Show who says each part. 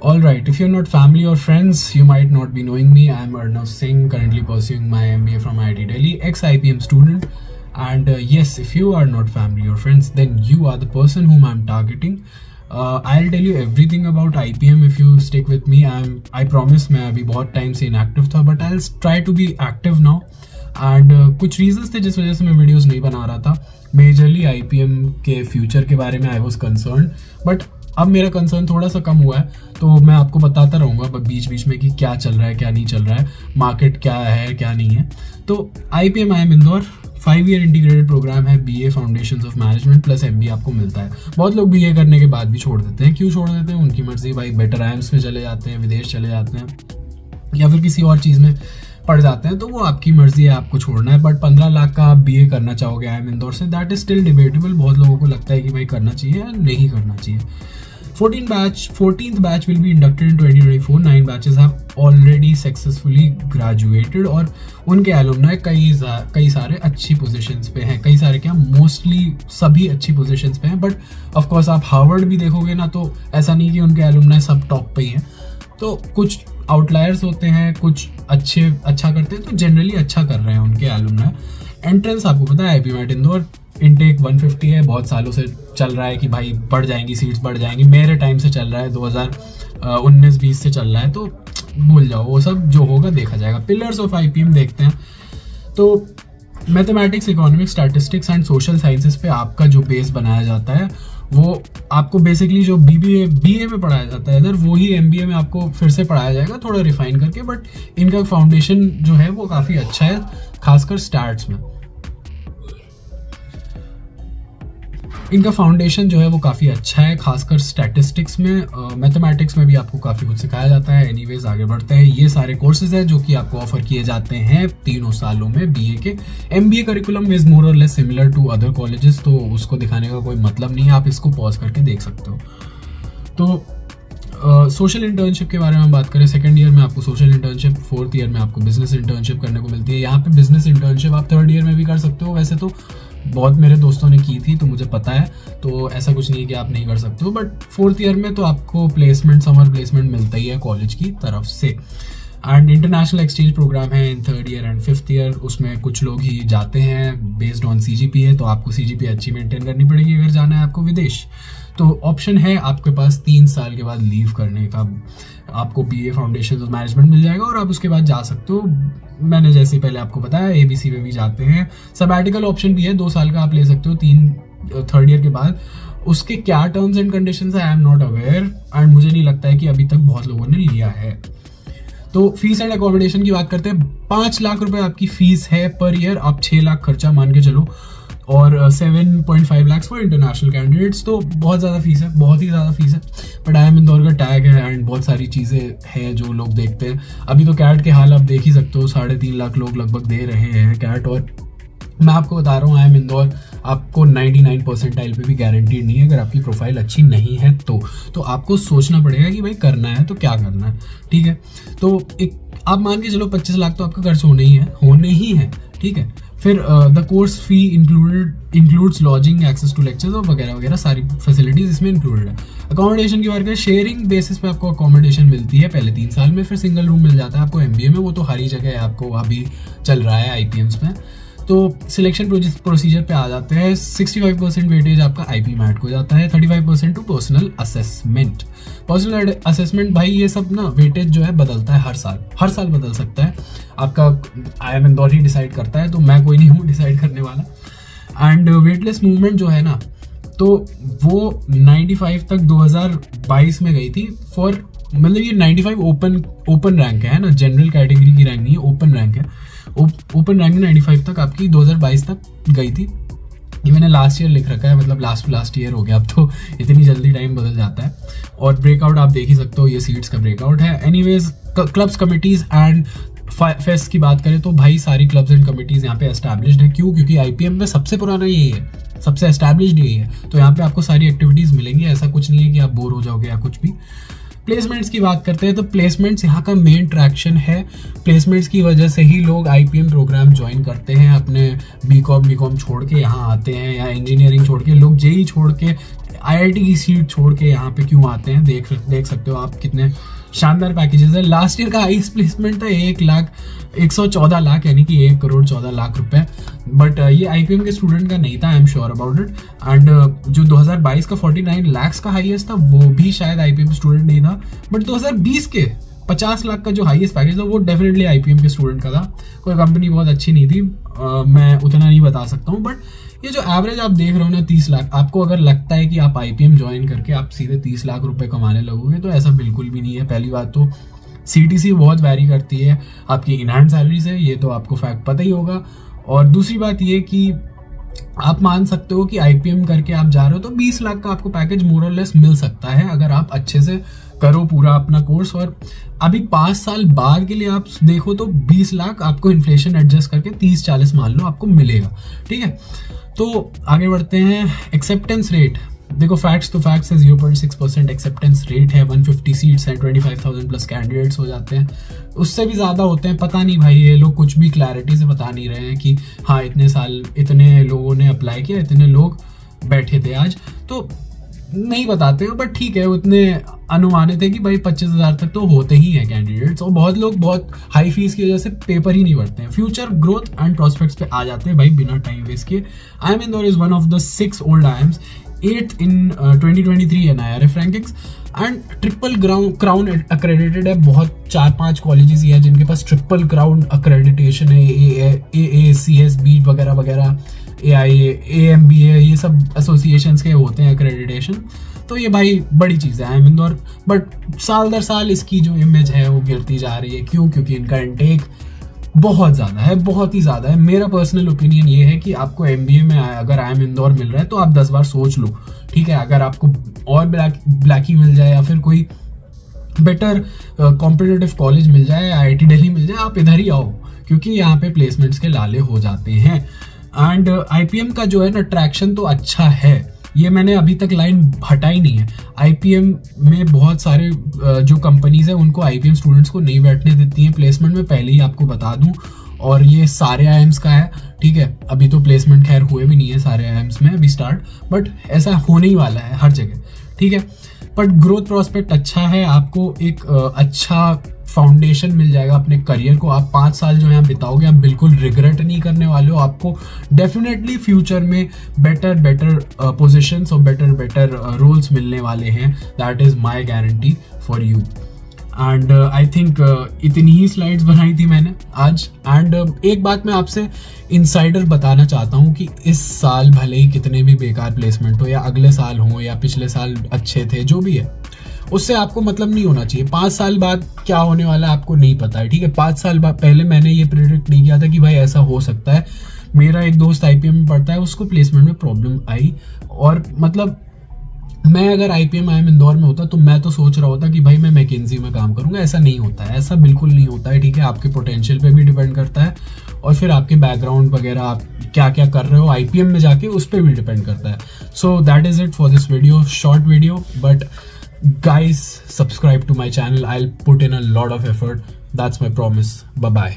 Speaker 1: All right, if you're not family or friends, you might not be knowing me. I'm Arnav Singh, currently pursuing my MBA from IIT Delhi, ex-IPM student. And yes, if you are not family or friends, then you are the person whom I'm targeting. I'll tell you everything about IPM if you stick with me. I promise मैं अभी बहुत time से inactive था, but I'll try to be active now. And कुछ reasons थे जिस वजह से मैं वीडियोस नहीं बना रहा था. मेजरली IPM के फ्यूचर के बारे में आई वॉज कंसर्न, बट अब मेरा कंसर्न थोड़ा सा कम हुआ है, तो मैं आपको बताता रहूँगा बीच बीच में कि क्या चल रहा है, क्या नहीं चल रहा है, मार्केट क्या है, क्या नहीं है. तो IPM IIM Indore 5-year integrated programme है. BA foundations of management plus MBA आपको मिलता है. बहुत लोग BA करने के बाद भी छोड़ देते हैं. क्यों छोड़ देते हैं? उनकी मर्जी. भाई बेटर आईएम्स में चले जाते हैं, विदेश चले जाते हैं, या फिर किसी और चीज़ में पढ़ जाते हैं, तो वो आपकी मर्जी है, आपको छोड़ना है. बट 15 लाख का आप BA करना चाहोगे IIM इंदौर से, दैट इज स्टिल डिबेटेबल. बहुत लोगों को लगता है कि भाई करना चाहिए या नहीं करना चाहिए. 14th batch will be inducted in 2024. 9 batches have already successfully graduated और उनके alumni कई सारे अच्छी पोजीशंस पे हैं. कई सारे क्या, मोस्टली सभी अच्छी पोजीशंस पे हैं. बट ऑफ कोर्स आप हार्वर्ड भी देखोगे ना, तो ऐसा नहीं कि उनके alumni सब टॉप पे ही हैं. तो कुछ आउटलायर्स होते हैं, कुछ अच्छा करते हैं, तो जनरली अच्छा कर रहे हैं उनके alumni. एंट्रेंस आपको पता है IPM इंदौर इनटेक 150 है. बहुत सालों से चल रहा है कि भाई बढ़ जाएंगी, सीट्स बढ़ जाएंगी. मेरे टाइम से चल रहा है, 2019-20 से चल रहा है, तो भूल जाओ, वो सब जो होगा देखा जाएगा. पिलर्स ऑफ IPM देखते हैं. तो mathematics, economics, statistics and social sciences पे आपका जो बेस बनाया जाता है, वो आपको बेसिकली जो BA में पढ़ाया जाता है इधर, वो ही MBA में आपको फिर से पढ़ाया जाएगा, थोड़ा रिफाइन करके. बट इनका फाउंडेशन जो है वो काफ़ी अच्छा है, खासकर स्टैट्स में. इनका फाउंडेशन जो है वो काफ़ी अच्छा है, खासकर स्टैटिस्टिक्स में. मैथमेटिक्स में भी आपको काफ़ी कुछ सिखाया जाता है. एनीवेज आगे बढ़ते हैं. ये सारे कोर्सेज हैं जो कि आपको ऑफर किए जाते हैं 3 सालों में BA के. MBA curriculum is more or less similar to other colleges, तो उसको दिखाने का कोई मतलब नहीं है, आप इसको पॉज करके देख सकते हो. तो सोशल इंटर्नशिप के बारे में बात करें, 2nd ईयर में आपको सोशल इंटर्नशिप, 4th ईयर में आपको बिजनेस इंटर्नशिप करने को मिलती है. यहाँ पे बिजनेस इंटर्नशिप आप 3rd ईयर में भी कर सकते हो. वैसे तो बहुत मेरे दोस्तों ने की थी, तो मुझे पता है, तो ऐसा कुछ नहीं है कि आप नहीं कर सकते हो. बट 4th ईयर में तो आपको प्लेसमेंट, समर प्लेसमेंट मिलता ही है कॉलेज की तरफ से. एंड इंटरनेशनल एक्सचेंज प्रोग्राम है इन 3rd year and 5th year. उसमें कुछ लोग ही जाते हैं बेस्ड ऑन CGPA, तो आपको CGPA अच्छी मेंटेन करनी पड़ेगी अगर जाना है आपको विदेश. तो ऑप्शन है आपके पास 3 साल के बाद लीव करने का. आपको BA फाउंडेशन ऑफ मैनेजमेंट मिल जाएगा और आप उसके बाद जा सकते हो. मैंने जैसे पहले आपको बताया, ABC में भी जाते हैं. सबैटिकल ऑप्शन भी है, 2 साल का आप ले सकते हो 3rd ईयर के बाद. उसके क्या टर्म्स एंड कंडीशंस है, I am not aware, and मुझे नहीं लगता है कि अभी तक बहुत लोगों ने लिया है. तो फीस एंड अकोमोडेशन की बात करते हैं. 5 लाख रुपए आपकी फीस है पर ईयर. आप 6 लाख खर्चा मान के चलो, और 7.5 लाख फॉर इंटरनेशनल कैंडिडेट्स. तो बहुत ज़्यादा फीस है, बहुत ही ज़्यादा फीस है. बट IIM इंदौर का टैग है एंड बहुत सारी चीज़ें हैं जो लोग देखते हैं. अभी तो कैट के हाल आप देख ही सकते हो, 3.5 लाख लोग लगभग दे रहे हैं कैट. और मैं आपको बता रहा हूँ IIM इंदौर आपको 99 परसेंटाइल पे भी गारंटीड नहीं है. अगर आपकी प्रोफाइल अच्छी नहीं है तो आपको सोचना पड़ेगा कि भाई करना है तो क्या करना है. ठीक है, तो एक आप मान के चलो 25 लाख तो आपका खर्च होने ही है. ठीक है, फिर the course fee includes lodging, access to lectures और वगैरह वगैरह सारी फैसिलिटीज इसमें इंक्लूडेड है. अकोमोडेशन की बात करें, शेयरिंग बेसिस पे आपको अकोमोडेशन मिलती है पहले 3 साल में. फिर सिंगल रूम मिल जाता है आपको MBA में, वो तो हर ही जगह है, आपको अभी चल रहा है IPMs में. तो सिलेक्शन प्रोसीजर पे आ जाते हैं. 65% वेटेज आपका IP मैट को जाता है, 35% to personal assessment. Personal assessment भाई ये सब ना वेटेज जो है बदलता है हर साल बदल सकता है. आपका IIM इंदौर ही डिसाइड करता है, तो मैं कोई नहीं हूँ डिसाइड करने वाला. एंड वेटलेस मूवमेंट जो है ना, तो वो 95 तक 2022 में गई थी. फॉर मतलब ये 95 ओपन रैंक है ना, जनरल कैटेगरी की रैंक नहीं है, ओपन रैंक है. ओपन रैंक 95 तक आपकी 2022 तक गई थी. ये मैंने लास्ट ईयर लिख रखा है, मतलब लास्ट ईयर हो गया. अब तो इतनी जल्दी टाइम बदल जाता है. और ब्रेकआउट आप देख ही सकते हो, ये सीट्स का ब्रेकआउट है. Anyways, clubs, committees and fest की बात करें तो भाई सारी क्लब्स एंड कमिटीज यहाँ पे एस्टैब्लिश्ड है. क्यों? क्योंकि IPM में सबसे पुराना यही है, सबसे एस्टैब्लिश्ड यही है. तो यहाँ पे आपको सारी एक्टिविटीज मिलेंगी. ऐसा कुछ नहीं है कि आप बोर हो जाओगे या कुछ भी. प्लेसमेंट्स की बात करते हैं तो प्लेसमेंट्स यहाँ का मेन ट्रैक्शन है। प्लेसमेंट्स की वजह से ही लोग IPM प्रोग्राम ज्वाइन करते हैं, अपने बीकॉम छोड़ के यहाँ आते हैं, या इंजीनियरिंग छोड़ के, लोग JEE छोड़ के, IIT की सीट छोड़ के यहाँ पे क्यों आते हैं। देख सकते हो आप कितने शानदार पैकेजेस है। लास्ट ईयर का हाईएस्ट प्लेसमेंट था 114 लाख, यानी कि 1,14 लाख रुपए। बट ये IPM के स्टूडेंट का नहीं था, I am sure about it. And जो 2022 का 49 लाख का हाईएस्ट था वो भी शायद IPM स्टूडेंट नहीं था। बट 2020 के 50 लाख का जो हाईएस्ट पैकेज था वो डेफिनेटली IPM के स्टूडेंट का था। कोई कंपनी बहुत अच्छी नहीं थी, मैं उतना नहीं बता सकता हूँ। बट ये जो एवरेज आप देख रहे हो ना 30 लाख, आपको अगर लगता है कि आप IPM ज्वाइन करके आप सीधे 30 लाख रुपए कमाने लगोगे तो ऐसा बिल्कुल भी नहीं है। पहली बात तो CTC बहुत वैरी करती है आपकी इन हैंड सैलरी से, ये तो आपको फैक्ट पता ही होगा। और दूसरी बात ये कि आप मान सकते हो कि IPM करके आप जा रहे हो तो 20 लाख का आपको पैकेज मोर और लेस मिल सकता है अगर आप अच्छे से करो पूरा अपना कोर्स। और अभी 5 साल बाद के लिए आप देखो तो 20 लाख आपको इन्फ्लेशन एडजस्ट करके 30-40 मान लो आपको मिलेगा, ठीक है। तो आगे बढ़ते हैं। एक्सेप्टेंस रेट देखो, फैक्ट्स तो फैक्ट्स है, 0.6% एक्सेप्टेंस रेट है। 150 सीट्स हैं, 25,000 प्लस कैंडिडेट्स हो जाते हैं, उससे भी ज़्यादा होते हैं। पता नहीं भाई, ये लोग कुछ भी क्लैरिटी से बता नहीं रहे हैं कि हाँ इतने लोगों ने अप्लाई किया, इतने लोग बैठे थे आज, तो नहीं बताते हो। बट ठीक है, उतने अनुमानित है कि भाई 25,000 तक तो होते ही हैं कैंडिडेट्स। और बहुत लोग बहुत हाई फीस की वजह से पेपर ही नहीं भरते हैं। फ्यूचर ग्रोथ एंड प्रोस्पेक्ट्स पे आ जाते हैं भाई बिना टाइम वेस्ट किए। IIM Indore is one of the 6 old IIMs, 8th in 2023 NIRF rankings and triple crown accredited है। बहुत 4-5 कॉलेजेस ही है जिनके पास ट्रिपल क्राउन अक्रेडिटेशन है, AACSB वगैरह वगैरह, AIA, AMBA, ये सब एसोसिएशंस के होते हैं अक्रेडिटेशन। तो ये भाई बड़ी चीज़ है IIM इंदौर। बट साल दर साल इसकी जो इमेज है वो गिरती जा रही है। क्यों? क्योंकि इनका इंटेक बहुत ज़्यादा है, बहुत ही ज़्यादा है। मेरा पर्सनल ओपिनियन ये है कि आपको MBA में अगर IIM इंदौर मिल रहा है तो आप 10 बार सोच लो, ठीक है। अगर आपको और ब्लैकी मिल जाए या फिर कोई बेटर कॉम्पिटिटिव कॉलेज मिल जाए, IIT दिल्ली मिल जाए, आप इधर ही आओ, क्योंकि यहाँ पे प्लेसमेंट्स के लाले हो जाते हैं। एंड IPM का जो है ना ट्रैक्शन तो अच्छा है, ये मैंने अभी तक लाइन हटाई नहीं है। IPM में बहुत सारे जो कंपनीज हैं उनको IPM स्टूडेंट्स को नहीं बैठने देती हैं प्लेसमेंट में, पहले ही आपको बता दूं। और ये सारे IIMs का है, ठीक है। अभी तो प्लेसमेंट खैर हुए भी नहीं है सारे IIMs में अभी स्टार्ट, बट ऐसा होने ही वाला है हर जगह, ठीक है। बट ग्रोथ प्रोस्पेक्ट अच्छा है, आपको एक अच्छा फाउंडेशन मिल जाएगा अपने करियर को। आप 5 साल जो यहाँ बिताओगे आप बिल्कुल रिग्रेट नहीं करने वाले हो। आपको डेफिनेटली फ्यूचर में बेटर पोजीशंस और बेटर रोल्स मिलने वाले हैं। That is my guarantee for you. And I think इतनी ही स्लाइड्स बनाई थी मैंने आज। एंड एक बात मैं आपसे इनसाइडर बताना चाहता हूँ कि इस साल भले ही कितने भी बेकार प्लेसमेंट हो, या अगले साल हो, या पिछले साल अच्छे थे, जो भी है, उससे आपको मतलब नहीं होना चाहिए। 5 साल बाद क्या होने वाला है आपको नहीं पता है, ठीक है। 5 साल बाद पहले मैंने ये प्रेडिक्ट नहीं किया था कि भाई ऐसा हो सकता है। मेरा एक दोस्त IPM में पढ़ता है, उसको प्लेसमेंट में प्रॉब्लम आई, और मतलब मैं अगर IIM इंदौर में होता तो मैं तो सोच रहा होता कि भाई मैं मैकेंजी में काम करूंगा। ऐसा नहीं होता है, ऐसा बिल्कुल नहीं होता है, ठीक है। आपके पोटेंशियल पे भी डिपेंड करता है, और फिर आपके बैकग्राउंड वगैरह आप क्या क्या कर रहे हो IPM में जाके, उस पर भी डिपेंड करता है। So that is it for this video, short video, but guys, subscribe to my channel. I'll put in a lot of effort. That's my promise. Bye bye.